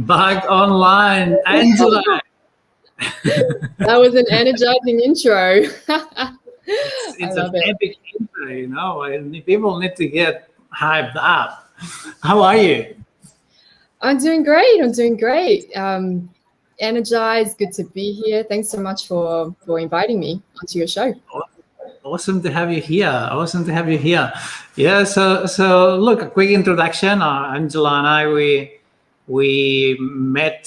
back online, Angela. That was an energizing intro. It's an epic intro, you know. People need to get hyped up. How are you? I'm doing great. Energized, good to be here. Thanks so much for inviting me onto your show. Awesome to have you here. Yeah. So look, a quick introduction. Angela and I, we met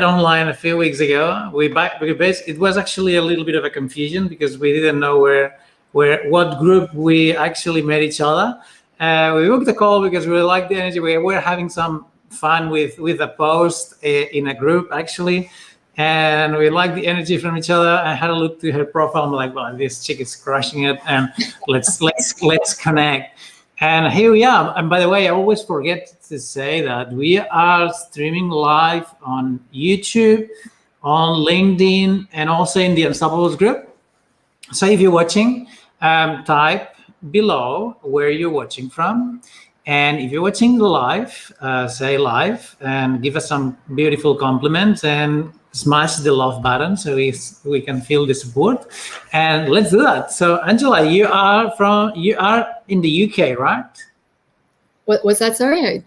online a few weeks ago. It was actually a little bit of a confusion because we didn't know what group we actually met each other. We booked a call because we liked the energy. We were having some fun with a post in a group actually, and we liked the energy from each other. I had a look to her profile. I'm like, well, this chick is crushing it, and let's connect. And here we are. And by the way, I always forget to say that we are streaming live on YouTube, on LinkedIn, and also in the Unstoppables group. So if you're watching, type below where you're watching from. And if you're watching live, say live and give us some beautiful compliments and smash the love button so we can feel the support. And let's do that. So Angela, you are in the UK, right? What was that? Sorry.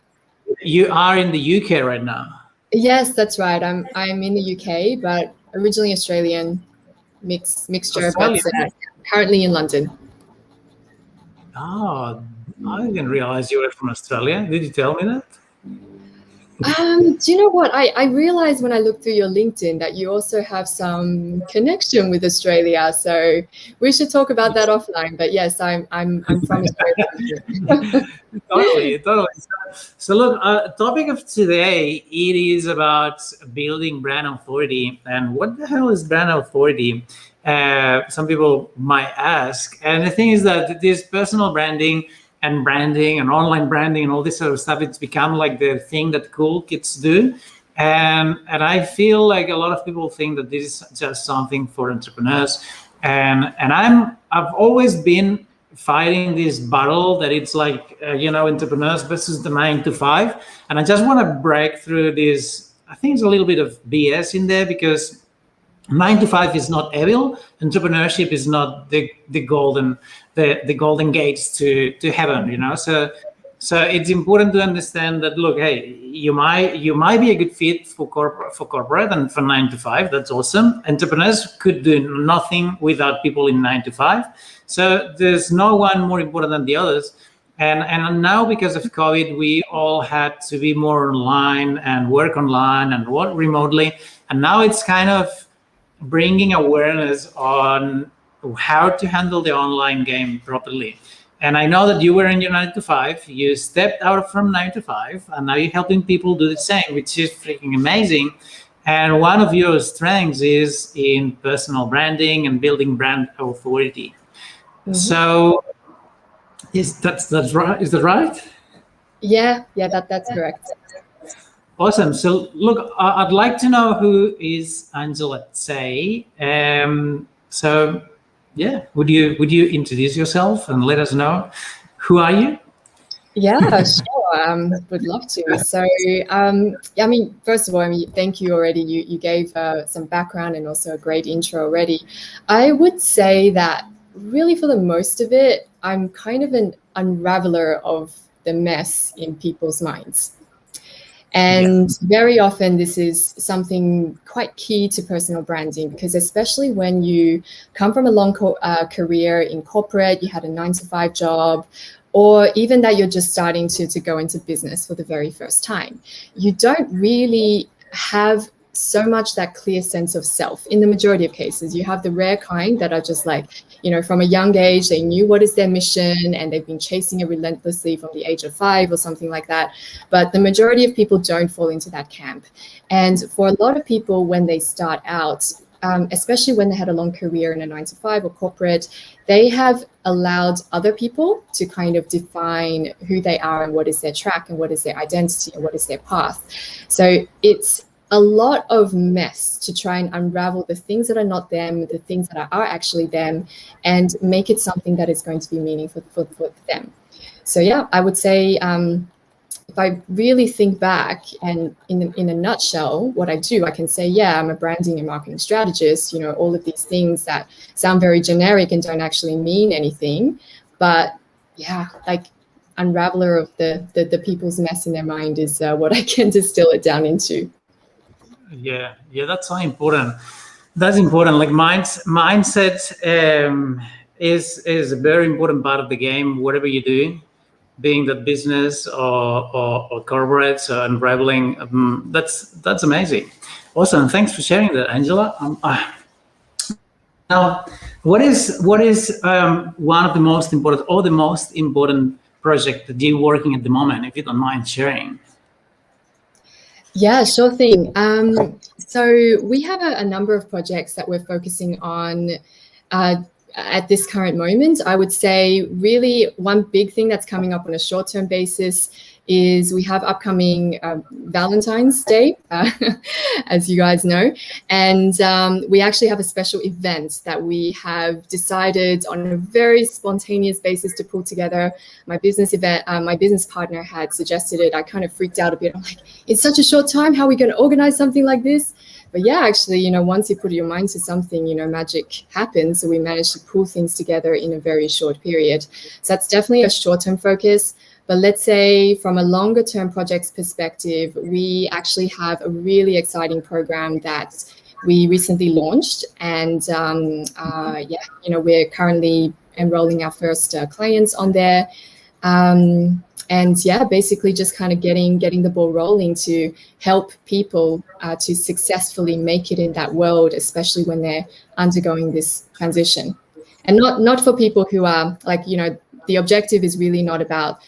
You are in the UK right now. Yes, that's right. I'm in the UK, but originally Australian, mixture, but currently in London. Oh, I didn't realize you were from Australia. Did you tell me that? Do you know what? I realized when I looked through your LinkedIn that you also have some connection with Australia. So we should talk about that offline. But yes, I'm from Australia. Totally. So look, topic of today, it is about building brand authority. And what the hell is brand authority? Some people might ask. And the thing is that this personal branding and online branding and all this sort of stuff, it's become like the thing that cool kids do. And I feel like a lot of people think that this is just something for entrepreneurs. And I've always been fighting this battle that it's like, entrepreneurs versus the 9 to 5. And I just want to break through this. I think there's a little bit of BS in there because 9 to 5 is not evil. Entrepreneurship is not the golden gates to heaven, you know. So it's important to understand that. Look, hey, you might be a good fit for corporate and for 9 to 5. That's awesome. Entrepreneurs could do nothing without people in 9 to 5. So there's no one more important than the others. And now because of COVID, we all had to be more online and work online and work remotely. And now it's kind of bringing awareness on how to handle the online game properly. And I know that you were in your 9 to 5, you stepped out from 9 to 5, and now you're helping people do the same, which is freaking amazing. And one of your strengths is in personal branding and building brand authority. Mm-hmm. So that's right? Is that right? Yeah, that's correct. Awesome. So look, I'd like to know who is Angela Tsai. So yeah, would you introduce yourself and let us know who are you? Yeah, sure. Would love to. So first of all, thank you already. You gave some background and also a great intro already. I would say that really for the most of it, I'm kind of an unraveler of the mess in people's minds. And very often this is something quite key to personal branding, because especially when you come from a long career in corporate, you had a 9 to 5 job, or even that you're just starting to go into business for the very first time, you don't really have so much that clear sense of self. In the majority of cases, you have the rare kind that are just like, from a young age, they knew what is their mission and they've been chasing it relentlessly from the age of 5 or something like that. But the majority of people don't fall into that camp. And for a lot of people, when they start out, especially when they had a long career in a 9 to 5 or corporate, they have allowed other people to kind of define who they are and what is their track and what is their identity and what is their path. So it's a lot of mess to try and unravel the things that are not them, the things that are actually them, and make it something that is going to be meaningful for them. So yeah, I would say if I really think back and in a nutshell, what I do, I can say, yeah, I'm a branding and marketing strategist, you know, all of these things that sound very generic and don't actually mean anything. But yeah, like unraveler of the people's mess in their mind is what I can distill it down into. Yeah, that's so important. That's important. Like mindset is a very important part of the game, whatever you do, being that business or corporates or unraveling. That's amazing. Awesome. Thanks for sharing that, Angela. Now, what is one of the most important or the most important project that you're working at the moment, if you don't mind sharing? Yeah, sure thing. So we have a number of projects that we're focusing on at this current moment. I would say really one big thing that's coming up on a short-term basis is we have upcoming Valentine's Day, as you guys know, and we actually have a special event that we have decided on a very spontaneous basis to pull together. My business partner had suggested it. I kind of freaked out a bit. I'm like, it's such a short time. How are we going to organize something like this? But yeah, actually, you know, once you put your mind to something, you know, magic happens. So we managed to pull things together in a very short period. So that's definitely a short-term focus. But let's say from a longer term projects perspective, we actually have a really exciting program that we recently launched. And yeah, you know, we're currently enrolling our first clients on there. And yeah, basically just kind of getting the ball rolling to help people to successfully make it in that world, especially when they're undergoing this transition. And not for people who are like, you know, the objective is really not about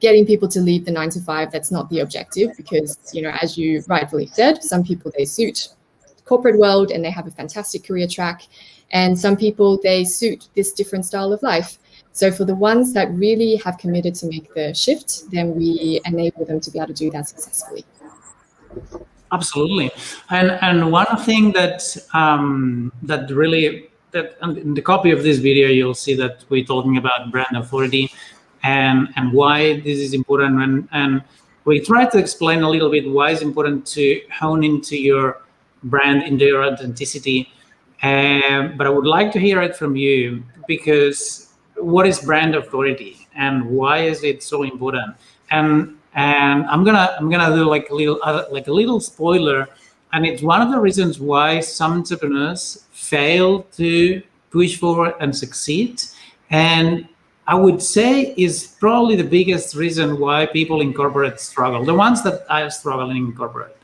getting people to leave the 9-to-5. That's not the objective, because, you know, as you rightfully said, some people, they suit the corporate world and they have a fantastic career track, and some people, they suit this different style of life. So for the ones that really have committed to make the shift, then we enable them to be able to do that successfully. Absolutely. And one thing that in the copy of this video, you'll see that we're talking about brand authority and why this is important. And we try to explain a little bit why it's important to hone into your brand, into your authenticity. But I would like to hear it from you, because what is brand authority and why is it so important? And I'm gonna do like a little spoiler, and it's one of the reasons why some entrepreneurs fail to push forward and succeed. And I would say is probably the biggest reason why people in corporate struggle, the ones that are struggling in corporate.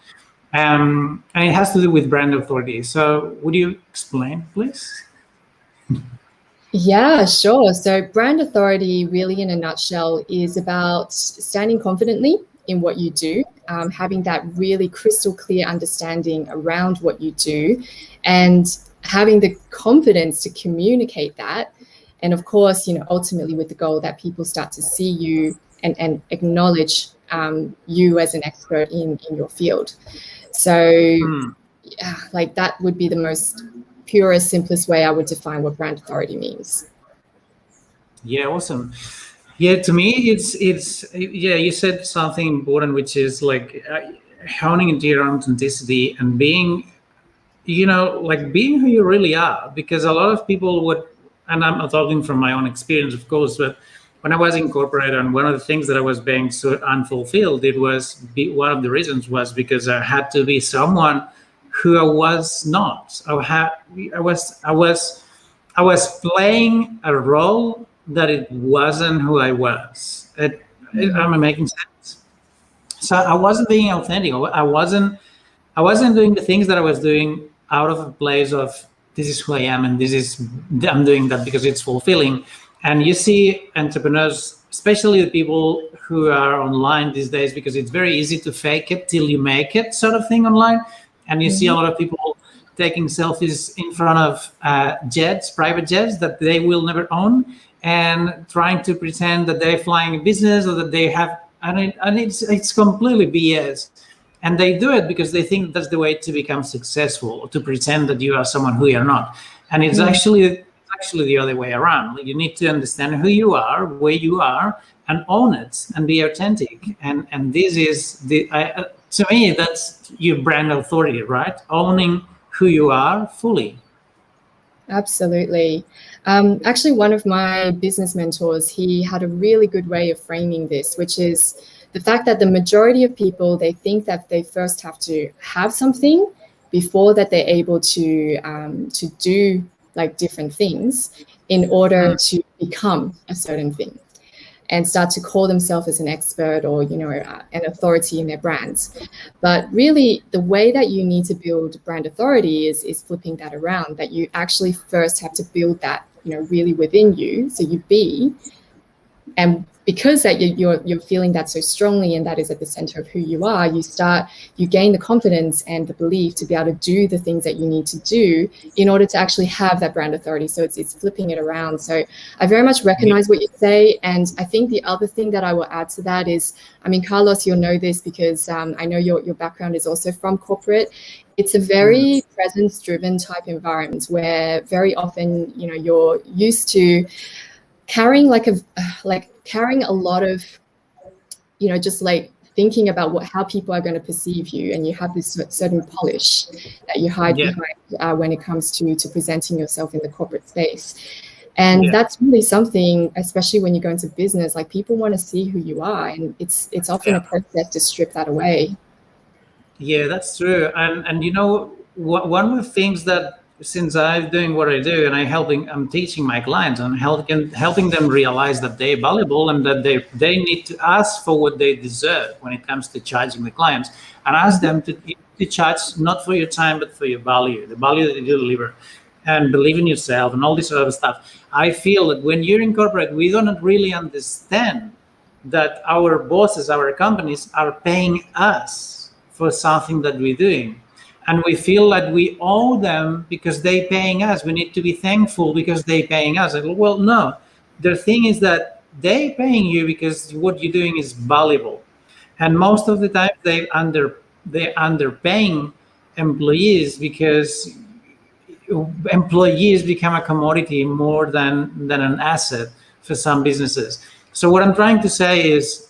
And it has to do with brand authority. So would you explain, please? Yeah, sure. So brand authority, really in a nutshell, is about standing confidently in what you do, having that really crystal clear understanding around what you do, and having the confidence to communicate that. And of course, you know, ultimately with the goal that people start to see you and acknowledge you as an expert in your field. So yeah, like that would be the most purest, simplest way I would define what brand authority means. Yeah, awesome. Yeah, to me, it's yeah, you said something important, which is like honing into your authenticity and being, you know, like being who you really are. Because a lot of people would, and I'm talking from my own experience, of course, but when I was in corporate, and one of the things that I was being so unfulfilled, one of the reasons was because I had to be someone who I was not. I was playing a role that it wasn't who I was. Am I making sense? So I wasn't being authentic. I wasn't doing the things that I was doing out of a place of this is who I am, and I'm doing that because it's fulfilling. And you see entrepreneurs, especially the people who are online these days, because it's very easy to fake it till you make it sort of thing online. And you see a lot of people taking selfies in front of private jets that they will never own, and trying to pretend that they're flying a business or that they have, and it's completely BS. And they do it because they think that's the way to become successful, or to pretend that you are someone who you're not. And it's actually actually the other way around. You need to understand who you are, where you are, and own it and be authentic. And this is to me, that's your brand authority, right? Owning who you are fully. Absolutely. Actually, one of my business mentors, he had a really good way of framing this, which is the fact that the majority of people, they think that they first have to have something before that they're able to do like different things in order to become a certain thing and start to call themselves as an expert or, you know, an authority in their brands. But really, the way that you need to build brand authority is flipping that around, that you actually first have to build that, you know, really within you. So you be, and because that you're feeling that so strongly and that is at the center of who you are, you gain the confidence and the belief to be able to do the things that you need to do in order to actually have that brand authority. So it's flipping it around. So I very much recognize what you say. And I think the other thing that I will add to that is, I mean, Carlos, you'll know this because I know your background is also from corporate. It's a very presence-driven type environment where very often, you know, you're used to carrying carrying a lot of, you know, just like thinking about how people are going to perceive you, and you have this certain polish that you hide behind when it comes to presenting yourself in the corporate space. And that's really something, especially when you go into business, like people want to see who you are, and it's often a process to strip that away. Yeah, that's true. And you know, one of the things that, since I'm doing what I do and I'm teaching my clients and helping them realize that they're valuable and that they need to ask for what they deserve when it comes to charging the clients, and ask them to charge not for your time but for your value, the value that you deliver, and believe in yourself and all this other stuff. I feel that when you're in corporate, we don't really understand that our bosses, our companies are paying us for something that we're doing. And we feel like we owe them because they're paying us. We need to be thankful because they're paying us. Well, no. The thing is that they're paying you because what you're doing is valuable. And most of the time they're underpaying employees because employees become a commodity more than an asset for some businesses. So what I'm trying to say is,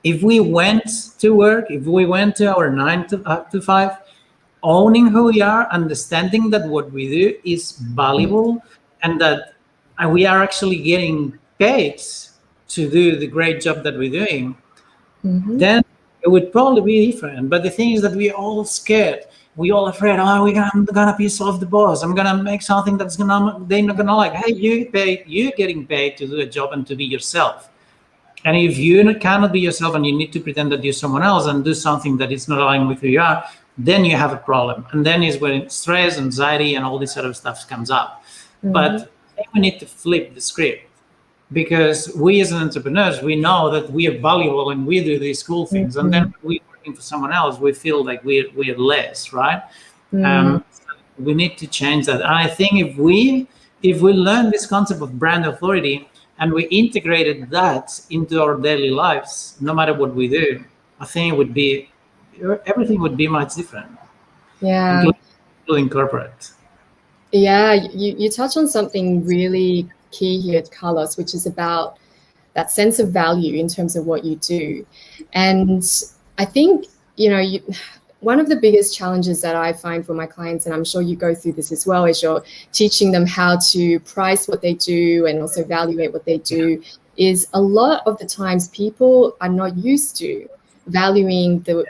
if we went to work, if we went to our 9 to 5, owning who we are, understanding that what we do is valuable and that we are actually getting paid to do the great job that we're doing, then it would probably be different. But the thing is that we're all scared. We're all afraid, I'm gonna piss off the boss. I'm gonna make something they're not gonna like. Hey, you're getting paid to do a job and to be yourself. And if you cannot be yourself and you need to pretend that you're someone else and do something that is not aligned with who you are, then you have a problem. And then is when stress, anxiety, and all this sort of stuff comes up. But I think we need to flip the script, because we as entrepreneurs, we know that we are valuable and we do these cool things. And then we're working for someone else, we feel like we're less, right? So we need to change that. And I think if we learn this concept of brand authority and we integrated that into our daily lives, no matter what we do, I think everything would be much different. Yeah. Including corporate. Yeah, you touch on something really key here, Carlos, which is about that sense of value in terms of what you do. And I think, you know, one of the biggest challenges that I find for my clients, and I'm sure you go through this as well, is you're teaching them how to price what they do and also evaluate what they do, is a lot of the times people are not used to valuing the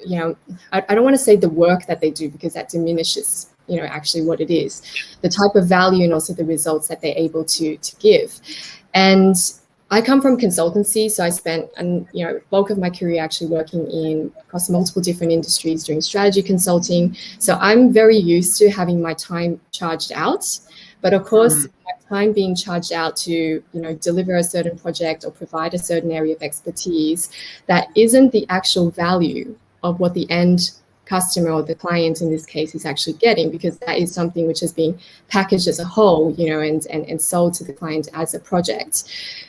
you know, I don't want to say the work that they do, because that diminishes, you know, actually what it is, the type of value and also the results that they're able to give. And I come from consultancy, so I spent bulk of my career actually working across multiple different industries doing strategy consulting. So I'm very used to having my time charged out. But of course, my time being charged out to, you know, deliver a certain project or provide a certain area of expertise, that isn't the actual value of what the end customer or the client in this case is actually getting, because that is something which is being packaged as a whole, you know, and sold to the client as a project.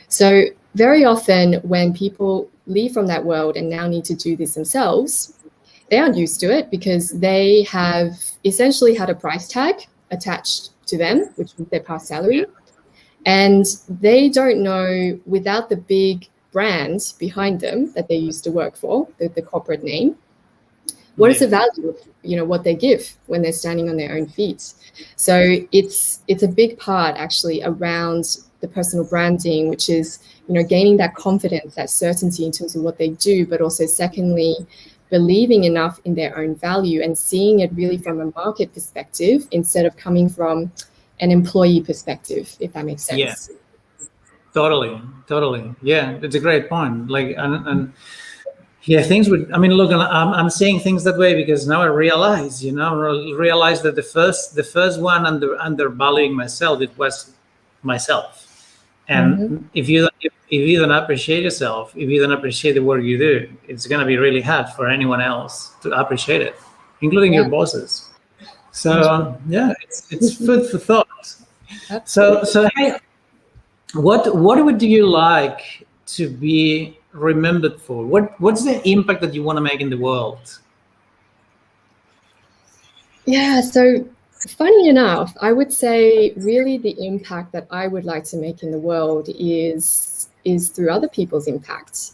So very often when people leave from that world and now need to do this themselves, they aren't used to it because they have essentially had a price tag attached to them, which was their past salary. And they don't know, without the big brand behind them that they used to work for, the corporate name, what is the value of, you know, what they give when they're standing on their own feet. So it's a big part actually around the personal branding, which is, you know, gaining that confidence, that certainty in terms of what they do, but also secondly, believing enough in their own value and seeing it really from a market perspective instead of coming from an employee perspective, if that makes sense. Yeah, totally. Yeah, it's a great point. Like, and yeah, things would, I mean, look, I'm saying things that way because now I realize, that the first one undervaluing myself, it was myself. And if you don't appreciate yourself, if you don't appreciate the work you do, it's going to be really hard for anyone else to appreciate it, including your bosses. So yeah, it's food for thought. So hey, what would you like to be remembered for? What's the impact that you want to make in the world? Yeah, so funny enough, I would say really the impact that I would like to make in the world is through other people's impact.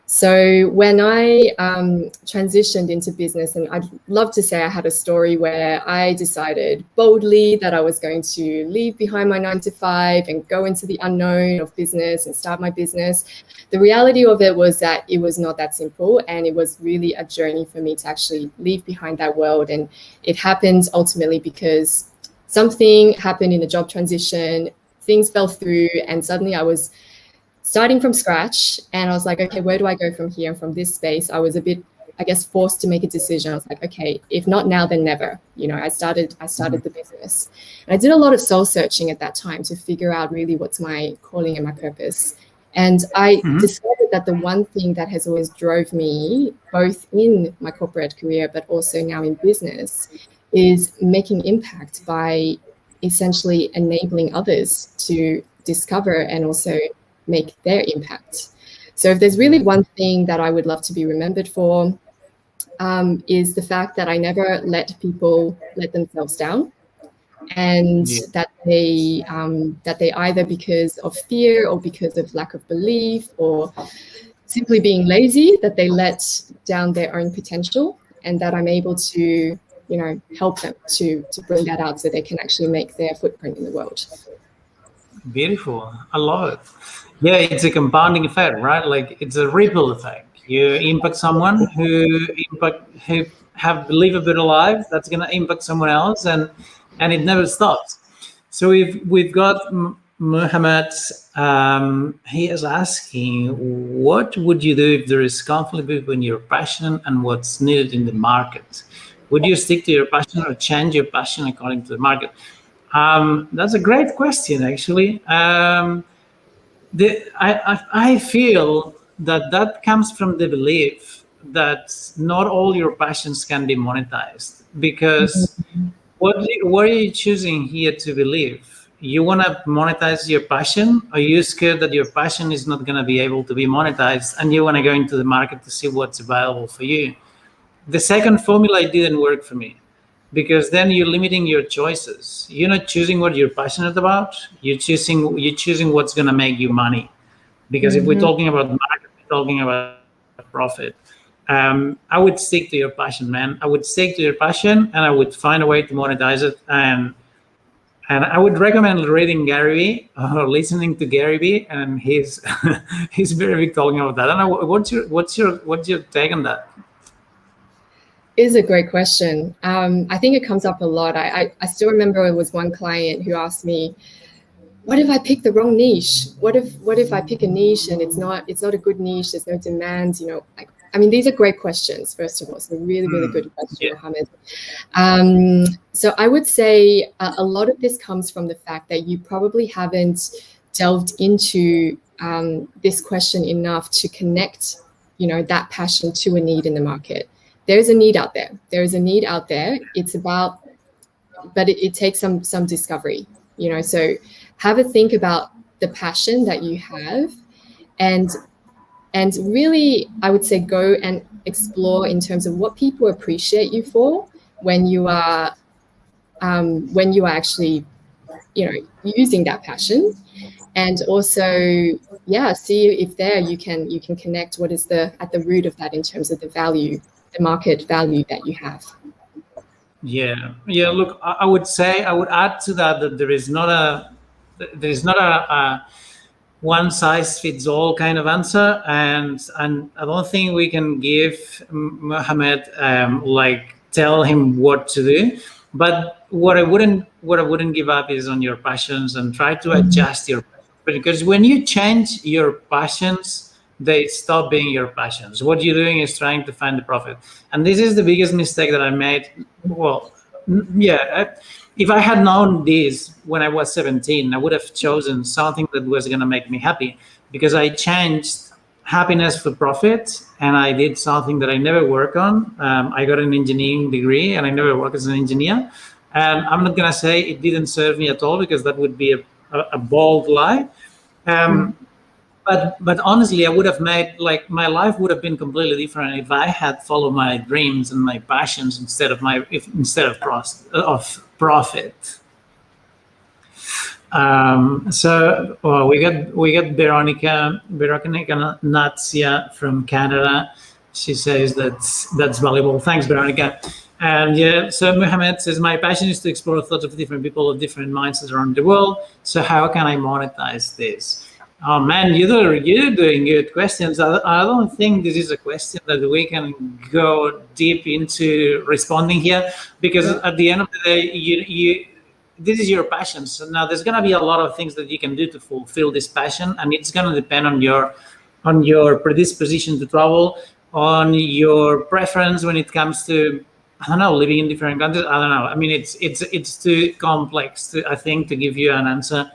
So when I transitioned into business, and I'd love to say I had a story where I decided boldly that I was going to leave behind my 9-to-5 and go into the unknown of business and start my business. The reality of it was that it was not that simple, and it was really a journey for me to actually leave behind that world. And it happened ultimately because something happened in the job transition, things fell through, and suddenly I was starting from scratch, and I was like, okay, where do I go from here? And from this space, I was a bit, I guess, forced to make a decision. I was like, okay, if not now, then never. You know, I started the business, and I did a lot of soul searching at that time to figure out really what's my calling and my purpose. And I discovered that the one thing that has always drove me, both in my corporate career, but also now in business, is making impact by essentially enabling others to discover and also make their impact. So if there's really one thing that I would love to be remembered for, is the fact that I never let people let themselves down, and that they either because of fear or because of lack of belief or simply being lazy, that they let down their own potential, and that I'm able to, you know, help them to bring that out so they can actually make their footprint in the world. Beautiful. I love it. Yeah, it's a compounding effect, right? Like it's a ripple effect. You impact someone who have live a better life, that's going to impact someone else, and it never stops. So we've got Muhammad. He is asking, what would you do if there is conflict between your passion and what's needed in the market? Would you stick to your passion or change your passion according to the market? That's a great question, actually. I feel that comes from the belief that not all your passions can be monetized, because what are you choosing here to believe? You want to monetize your passion, or you're scared that your passion is not going to be able to be monetized and you want to go into the market to see what's available for you? The second formula didn't work for me, because then you're limiting your choices. You're not choosing what you're passionate about. You're choosing what's going to make you money. Because if we're talking about market, we're talking about profit. I would stick to your passion, man. I would stick to your passion, and I would find a way to monetize it. And I would recommend reading Gary or listening to Gary Vee, and he's very big talking about that. I don't know, what's your take on that? Is a great question. I think it comes up a lot. I still remember it was one client who asked me, what if I pick the wrong niche? What if I pick a niche and it's not a good niche, there's no demand, you know? I mean, these are great questions, first of all. So really, really good question, Mohammed. So I would say a lot of this comes from the fact that you probably haven't delved into this question enough to connect, you know, that passion to a need in the market. There's a need out there. There is a need out there. It's about, but it takes some discovery, you know. So have a think about the passion that you have, and really, I would say go and explore in terms of what people appreciate you for when you are actually using that passion, and also, see if there you can connect what is at the root of that in terms of the value, the market value that you have. Yeah. Look, I would add to that there is not a one size fits all kind of answer, and I don't think we can give Mohammed tell him what to do. But what I wouldn't give up is on your passions, and try to adjust your, because when you change your passions, they stop being your passions. What you're doing is trying to find the profit, and this is the biggest mistake that I made. Well, if I had known this when I was 17, I would have chosen something that was going to make me happy, because I changed happiness for profit, and I did something that I never worked on. I got an engineering degree, and I never worked as an engineer. And I'm not going to say it didn't serve me at all, because that would be a bold lie. But honestly, I would have made, my life would have been completely different if I had followed my dreams and my passions instead of profit. So we got Veronica Natsia from Canada. She says that's valuable. Thanks, Veronica. And so Mohammed says, my passion is to explore thoughts of different people of different mindsets around the world. So how can I monetize this? Oh man, you're doing good questions. I don't think this is a question that we can go deep into responding here, because at the end of the day, this is your passion. So now there's going to be a lot of things that you can do to fulfill this passion, and it's going to depend on your predisposition to travel, on your preference when it comes to, I don't know, living in different countries. I don't know. I mean, it's too complex, I think, to give you an answer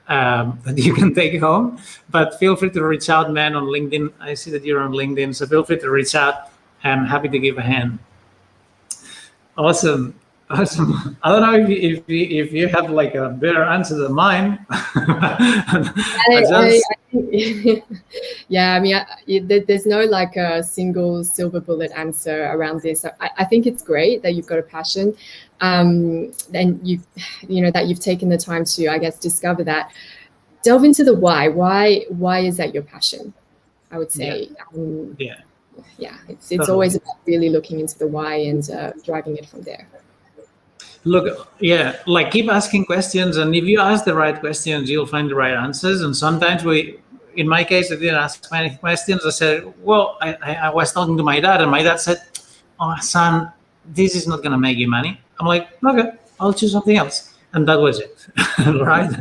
that you can take home. But feel free to reach out, man, on LinkedIn. I see that you're on LinkedIn, so feel free to reach out. I'm happy to give a hand. Awesome. I don't know if you have a better answer than mine. Yeah, I mean, there's no a single silver bullet answer around this. I think it's great that you've got a passion, and that you've taken the time to, I guess, discover that. Delve into the why. Why is that your passion? I would say, it's totally. Always about really looking into the why and driving it from there. Look, keep asking questions, and if you ask the right questions, you'll find the right answers. And sometimes in my case, I didn't ask many questions. I said, well, I was talking to my dad, and my dad said, oh, son, this is not going to make you money. I'm like, okay, I'll choose something else. And that was it, right?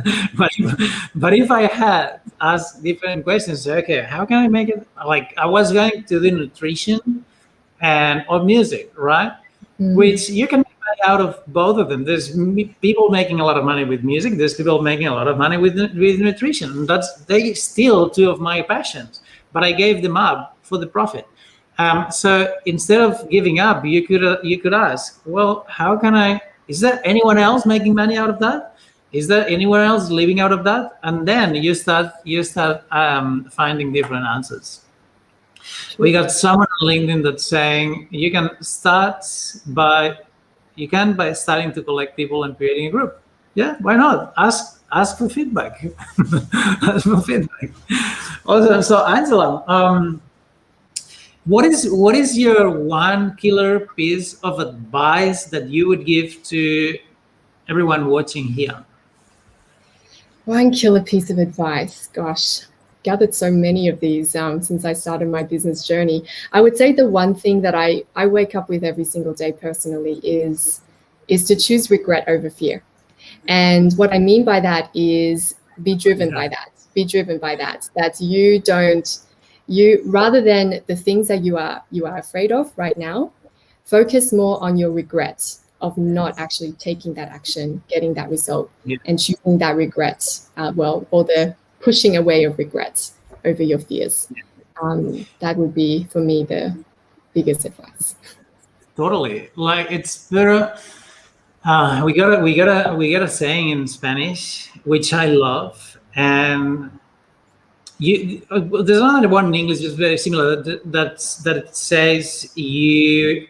But if I had asked different questions, okay, how can I make it? I was going to do nutrition or music, right? Which you can out of both of them. There's people making a lot of money with music. There's people making a lot of money with nutrition. And they still two of my passions, but I gave them up for the profit. So instead of giving up, you could ask, well, how can I? Is there anyone else making money out of that? Is there anyone else living out of that? And then you start finding different answers. We got someone on LinkedIn that's saying you can start by starting to collect people and creating a group. Yeah, why not? Ask for feedback. Ask for feedback. Awesome. So Angela, what is your one killer piece of advice that you would give to everyone watching here? One killer piece of advice. Gosh, gathered so many of these since I started my business journey. I would say the one thing that I wake up with every single day personally is to choose regret over fear. And what I mean by that is be driven by that. Be driven by that. That you rather than the things that you are afraid of right now, focus more on your regret of not actually taking that action, getting that result, and choosing that regret, or the pushing away of regrets over your fears. That would be for me the biggest advice. Totally. It's better. We got a saying in Spanish which I love, and there's another one in English that's very similar that says you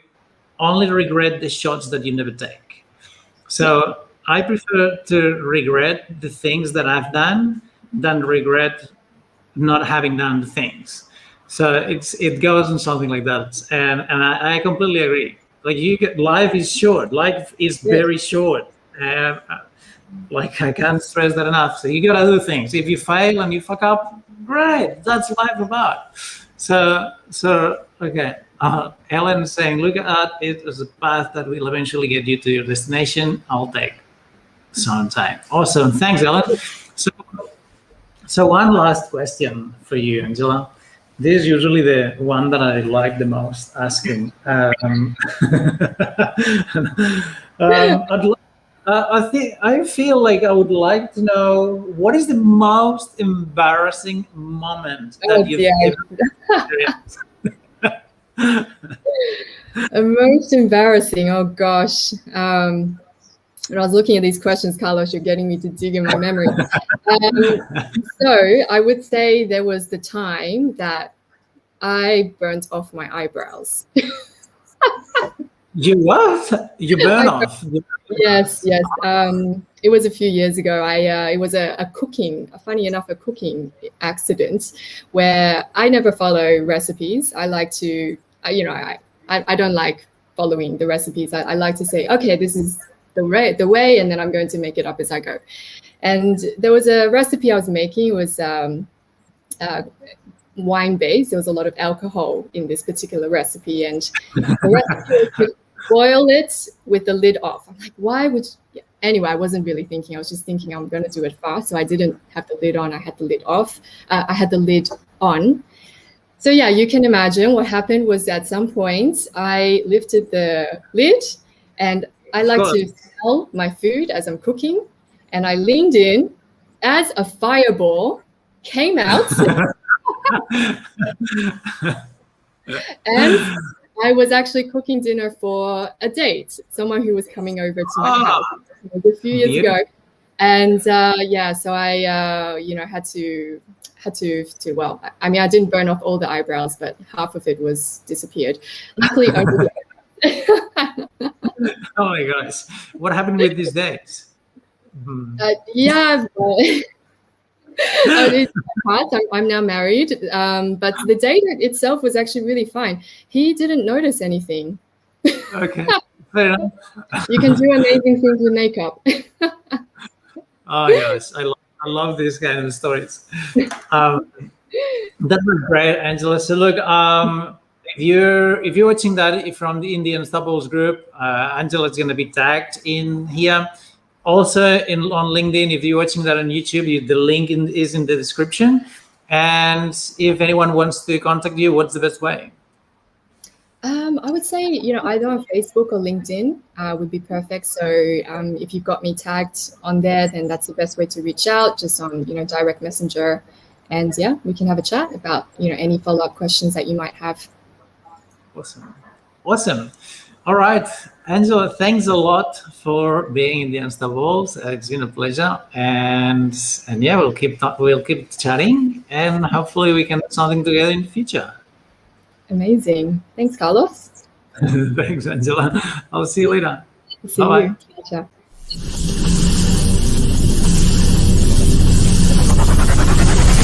only regret the shots that you never take. So I prefer to regret the things that I've done than regret not having done the things. So it goes on something like that, and I completely agree. Like life is short. Life is very short. Like I can't stress that enough. So you gotta do things. If you fail and you fuck up, great. That's life about. So okay. Ellen is saying, look at it as a path that will eventually get you to your destination. I'll take some time. Awesome. Thanks, Ellen. So one last question for you, Angela. This is usually the one that I like the most asking. I feel like I would like to know, what is the most embarrassing moment that you've experienced? Most embarrassing. Oh gosh. When I was looking at these questions, Carlos, you're getting me to dig in my memory. So I would say there was the time that I burnt off my eyebrows. You what? You burn off? Yes. It was a few years ago. It was a cooking accident where I never follow recipes. I like to, I don't like following the recipes. I like to say, okay, this is the way, and then I'm going to make it up as I go. And there was a recipe I was making. It was wine based. There was a lot of alcohol in this particular recipe, and the recipe was to boil it with the lid off. I'm like, why would you? Anyway, I wasn't really thinking. I was just thinking I'm going to do it fast, so I didn't have the lid on. I had the lid off. I had the lid on. So yeah, you can imagine what happened was at some point I lifted the lid, and I like to smell my food as I'm cooking, and I leaned in as a fireball came out. And I was actually cooking dinner for a date, someone who was coming over to my house. It was a few years ago. And so I, had to, well, I mean, I didn't burn off all the eyebrows, but half of it was disappeared. Luckily, oh my gosh. What happened with these days? I'm now married, but the date itself was actually really fine. He didn't notice anything. Okay, fair enough. You can do amazing things with makeup. Oh yes, I love these kind of stories. That was great, Angela. So look, if you're watching that from the Indian Stubbles group, Angela's going to be tagged in here. Also on LinkedIn, if you're watching that on YouTube, the link is in the description. And if anyone wants to contact you, what's the best way? I would say, either on Facebook or LinkedIn would be perfect. So if you've got me tagged on there, then that's the best way to reach out, just on, direct messenger. And yeah, we can have a chat about, any follow-up questions that you might have. Awesome. All right, Angela, thanks a lot for being in the Unstoppables. It's been a pleasure, and yeah, we'll keep chatting, and hopefully we can do something together in the future. Amazing. Thanks, Carlos. Thanks, Angela. I'll see you later. See you. Ciao.